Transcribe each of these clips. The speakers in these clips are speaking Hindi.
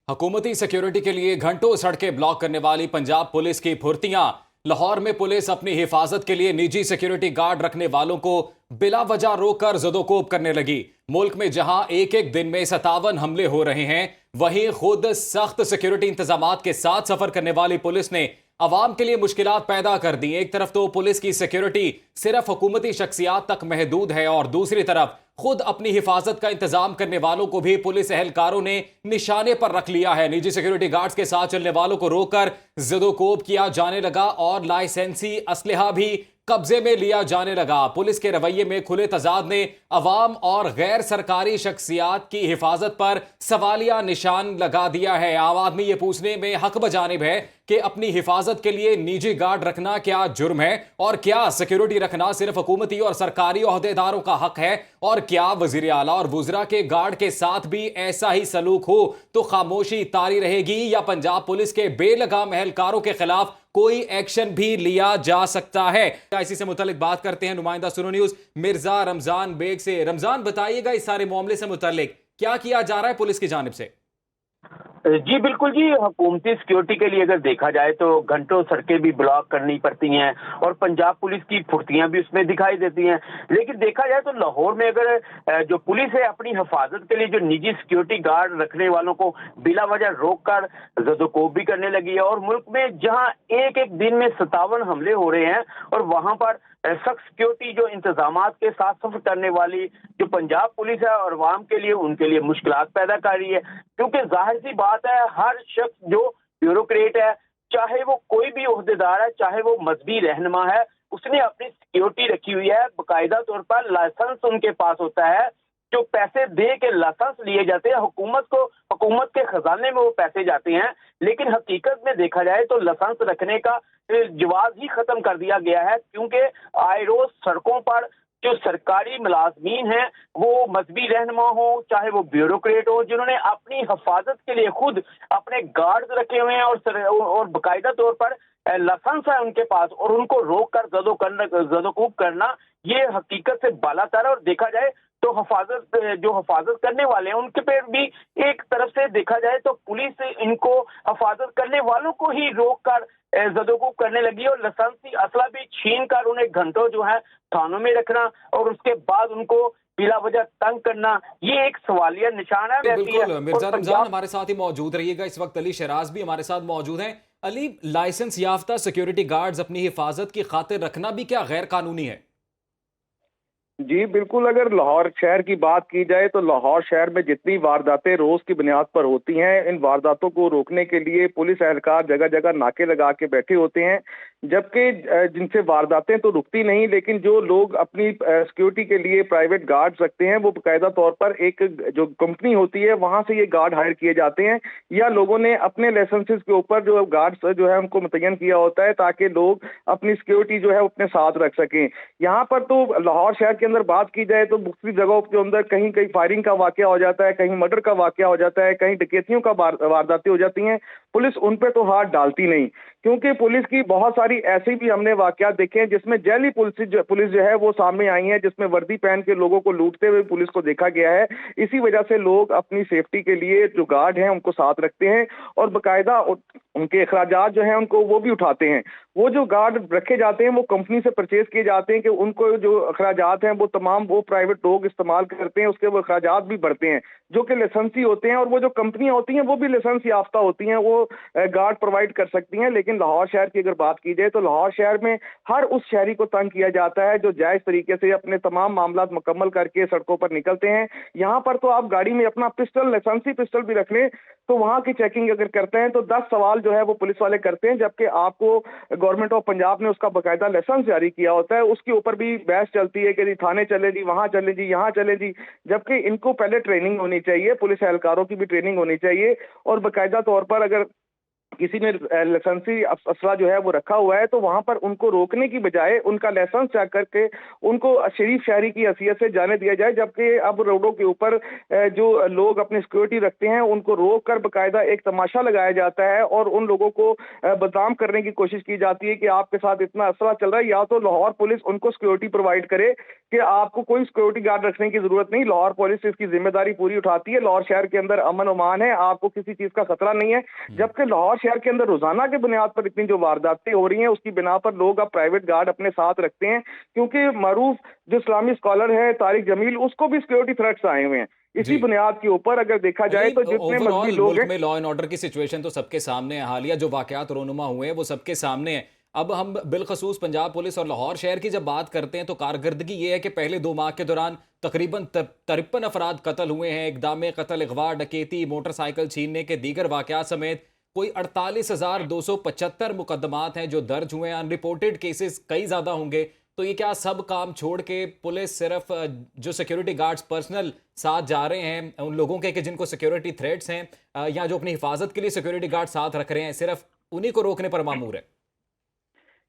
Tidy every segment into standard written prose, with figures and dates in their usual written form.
हुकूमती सिक्योरिटी के लिए घंटों सड़कें ब्लॉक करने वाली पंजाब पुलिस की फुर्तियां। लाहौर में पुलिस अपनी हिफाजत के लिए निजी सिक्योरिटी गार्ड रखने वालों को बिला वजह रोककर जदोकोब करने लगी। मुल्क में जहां एक एक दिन में 57 हमले हो रहे हैं, वहीं खुद सख्त सिक्योरिटी इंतजामात के साथ सफर करने वाली पुलिस ने अवाम के लिए मुश्किलात पैदा कर दी। एक तरफ तो पुलिस की सिक्योरिटी सिर्फ हुकूमती शख्सियात तक महदूद है और दूसरी तरफ खुद अपनी हिफाजत का इंतजाम करने वालों को भी पुलिस एहलकारों ने निशाने पर रख लिया है। निजी सिक्योरिटी गार्ड्स के साथ चलने वालों को रोककर जदोकोब किया जाने लगा और लाइसेंसी असलहा भी कब्जे में लिया जाने लगा। पुलिस के रवैये में खुले तजाद ने अवाम और गैर सरकारी शख्सियात की हिफाजत पर सवालिया निशान लगा दिया है। आम आदमी ये पूछने में हक बजानिब है कि अपनी हिफाजत के लिए निजी गार्ड रखना क्या जुर्म है, और क्या सिक्योरिटी रखना सिर्फ हुकूमती और सरकारी ओहदेदारों का हक है, और क्या वजीर आला और वुजरा के गार्ड के साथ भी ऐसा ही सलूक हो तो खामोशी तारी रहेगी, या पंजाब पुलिस के बेलगाम एहलकारों के खिलाफ कोई एक्शन भी लिया जा सकता है। इसी से मुतालिक बात करते हैं नुमाइंदा सुनो न्यूज मिर्जा रमजान बेग से। रमजान, बताइएगा इस सारे मामले से मुतालिक क्या किया जा रहा है पुलिस की जानिब से? जी बिल्कुल जी, हुकूमती सिक्योरिटी के लिए अगर देखा जाए तो घंटों सड़कें भी ब्लॉक करनी पड़ती हैं और पंजाब पुलिस की फुर्तियां भी उसमें दिखाई देती हैं। लेकिन देखा जाए तो लाहौर में अगर जो पुलिस है अपनी हिफाजत के लिए जो निजी सिक्योरिटी गार्ड रखने वालों को बिला वजह रोक कर जदोकोब भी करने लगी है, और मुल्क में जहां एक एक दिन में 57 हमले हो रहे हैं और वहां पर सख्त सिक्योरिटी जो इंतजामात के साथ सफर करने वाली जो पंजाब पुलिस है और अवाम के लिए उनके लिए मुश्किलात पैदा कर रही है। क्योंकि जाहिर सी बात है, हर शख्स जो ब्यूरोक्रेट है, चाहे वो कोई भी ओहदेदार है, चाहे वो मजहबी रहनुमा है, उसने अपनी सिक्योरिटी रखी हुई है। बाकायदा तौर पर लाइसेंस उनके पास होता है, जो पैसे दे के लाइसेंस लिए जाते हैं हुकूमत के खजाने में वो पैसे जाते हैं। लेकिन हकीकत में देखा जाए तो लाइसेंस रखने का जवाब ही खत्म कर दिया गया है, क्योंकि आए रोज सड़कों पर जो सरकारी मुलाजमीन हैं, वो मजहबी रहनुमा हो चाहे वो ब्यूरोक्रेट हो, जिन्होंने अपनी हिफाजत के लिए खुद अपने गार्ड्स रखे हुए हैं और बाकायदा तौर पर लाइसेंस है उनके पास, और उनको रोक कर जदोकोब करना ये हकीकत से बालातर है। और देखा जाए तो हिफाजत करने वाले हैं उनके पे भी एक तरफ से देखा जाए तो पुलिस इनको हिफाजत करने वालों को ही रोक कर जदोकोब करने लगी और लाइसेंसी असला भी छीन कर उन्हें घंटों जो है थानों में रखना और उसके बाद उनको बिला वजह तंग करना, ये एक सवालिया निशान है। बिल्कुल, मिर्जा रमजान हमारे साथ ही मौजूद रहिएगा। इस वक्त अली शराज भी हमारे साथ मौजूद हैं। अली, लाइसेंस याफ्ता सिक्योरिटी गार्ड्स अपनी हिफाजत की खातिर रखना भी क्या गैर कानूनी है? जी बिल्कुल, अगर लाहौर शहर की बात की जाए तो लाहौर शहर में जितनी वारदातें रोज की बुनियाद पर होती हैं, इन वारदातों को रोकने के लिए पुलिस एहलकार जगह जगह नाके लगा के बैठे होते हैं। जबकि जिनसे वारदातें तो रुकती नहीं, लेकिन जो लोग अपनी सिक्योरिटी के लिए प्राइवेट गार्ड्स रखते हैं, वो बाकायदा तौर पर एक जो कंपनी होती है वहां से ये गार्ड हायर किए जाते हैं, या लोगों ने अपने लाइसेंसेस के ऊपर जो गार्ड्स जो है उनको मुतय्यन किया होता है ताकि लोग अपनी सिक्योरिटी जो है अपने साथ रख सकें। यहाँ पर तो लाहौर शहर के अंदर बात की जाए तो मुख्तलिफ जगहों के अंदर कहीं कहीं फायरिंग का वाकया हो जाता है, कहीं मर्डर का वाकया हो जाता है, कहीं डकैतियों का वारदातें हो जाती हैं। पुलिस उन पे तो हाथ डालती नहीं, क्योंकि पुलिस की बहुत सारी ऐसी भी हमने वाकयात देखे हैं जिसमें जैली पुलिस जो है वो सामने आई है, जिसमें वर्दी पहन के लोगों को लूटते हुए पुलिस को देखा गया है। इसी वजह से लोग अपनी सेफ्टी के लिए जो गार्ड हैं उनको साथ रखते हैं और बाकायदा उनके अखराजात जो हैं उनको वो भी उठाते हैं। वो जो गार्ड रखे जाते हैं वो कंपनी से परचेज किए जाते हैं कि उनको जो अखराजात हैं वो तमाम वो प्राइवेट लोग इस्तेमाल करते हैं, उसके वो अखराजात भी बढ़ते हैं जो कि लाइसेंसी होते हैं, और वो जो कंपनियां होती हैं वो भी लाइसेंस याफ्ता होती हैं, वो गार्ड प्रोवाइड कर सकती हैं। लेकिन लाहौर शहर की अगर बात की जाए तो लाहौर शहर में हर उस शहरी को तंग किया जाता है जो जायज तरीके से अपने तमाम मामला मुकम्मल करके सड़कों पर निकलते हैं। यहाँ पर तो आप गाड़ी में अपना पिस्टल, लाइसेंसी पिस्टल भी रख लें तो वहां की चेकिंग अगर करते हैं तो 10 सवाल जो है वो पुलिस वाले करते हैं, जबकि आपको गवर्नमेंट ऑफ पंजाब ने उसका बाकायदा लाइसेंस जारी किया होता है। उसके ऊपर भी बहस चलती है कि जी थाने चले जी, वहां चले जी, यहाँ चले जी, जबकि इनको पहले ट्रेनिंग होनी चाहिए, पुलिस एहलकारों की भी ट्रेनिंग होनी चाहिए और बाकायदा तौर पर अगर किसी ने लाइसेंसी असला जो है वो रखा हुआ है, तो वहां पर उनको रोकने की बजाय उनका लाइसेंस चेक करके उनको शरीफ शहरी की हैसियत से जाने दिया जाए। जबकि अब रोडों के ऊपर जो लोग अपनी सिक्योरिटी रखते हैं उनको रोक कर बकायदा एक तमाशा लगाया जाता है और उन लोगों को बदनाम करने की कोशिश की जाती है कि आपके साथ इतना असला चल रहा है। या तो लाहौर पुलिस उनको सिक्योरिटी प्रोवाइड करे कि आपको कोई सिक्योरिटी गार्ड रखने की जरूरत नहीं, लाहौर पुलिस इसकी जिम्मेदारी पूरी उठाती है, लाहौर शहर के अंदर अमन ओमान है, आपको किसी चीज का खतरा नहीं है। जबकि लाहौर शहर के अंदर रोजाना के बुनियाद पर इतनी जो वारदातें हो रही हैं उसकी बिना पर लोग अब प्राइवेट गार्ड अपने साथ रखते हैं, क्योंकि मारूफ जो इस्लामी स्कॉलर है तारिक जमील, उसको भी सिक्योरिटी थ्रेट्स आए हुए हैं। इसी जी। बुनियाद के ऊपर अगर देखा जाए तो जितने मजहबी ओवरऑल लोग मुल्क हैं, में लॉ एंड ऑर्डर की सिचुएशन तो सबके सामने है, हालिया जो वाकयात रोनुमा हुए हैं वो सबके सामने है। अब हम बिलखसूस पंजाब पुलिस और लाहौर शहर की जब बात करते हैं तो कारकर्दगी ये है कि पहले 2 माह के दौरान तकरीबन 53 अफराद कत्ल हुए हैं। इक़दाम कत्ल, अगवा, डकैती, मोटरसाइकिल छीनने के दीगर वाकयात समेत कोई 48,275 मुकदमात हैं जो दर्ज हुए हैं। अनरिपोर्टेड केसेस कई ज़्यादा होंगे। तो ये क्या सब काम छोड़ के पुलिस सिर्फ जो सिक्योरिटी गार्ड्स पर्सनल साथ जा रहे हैं उन लोगों के कि जिनको सिक्योरिटी थ्रेट्स हैं या जो अपनी हिफाजत के लिए सिक्योरिटी गार्ड साथ रख रहे हैं, सिर्फ उन्हीं को रोकने पर मामूर है?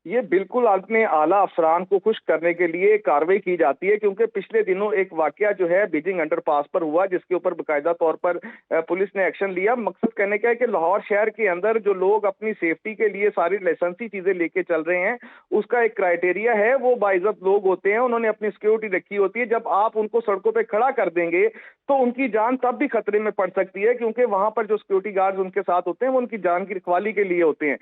ये बिल्कुल अपने आला अफसरान को खुश करने के लिए कार्रवाई की जाती है, क्योंकि पिछले दिनों एक वाकया जो है बीजिंग अंडरपास पर हुआ जिसके ऊपर बाकायदा तौर पर पुलिस ने एक्शन लिया। मकसद कहने का है कि लाहौर शहर के अंदर जो लोग अपनी सेफ्टी के लिए सारी लाइसेंसी चीजें लेके चल रहे हैं उसका एक क्राइटेरिया है, वो बाइज्जत लोग होते हैं, उन्होंने अपनी सिक्योरिटी रखी होती है। जब आप उनको सड़कों पर खड़ा कर देंगे तो उनकी जान तब भी खतरे में पड़ सकती है, क्योंकि वहां पर जो सिक्योरिटी गार्ड उनके साथ होते हैं वो उनकी जान की रखवाली के लिए होते हैं।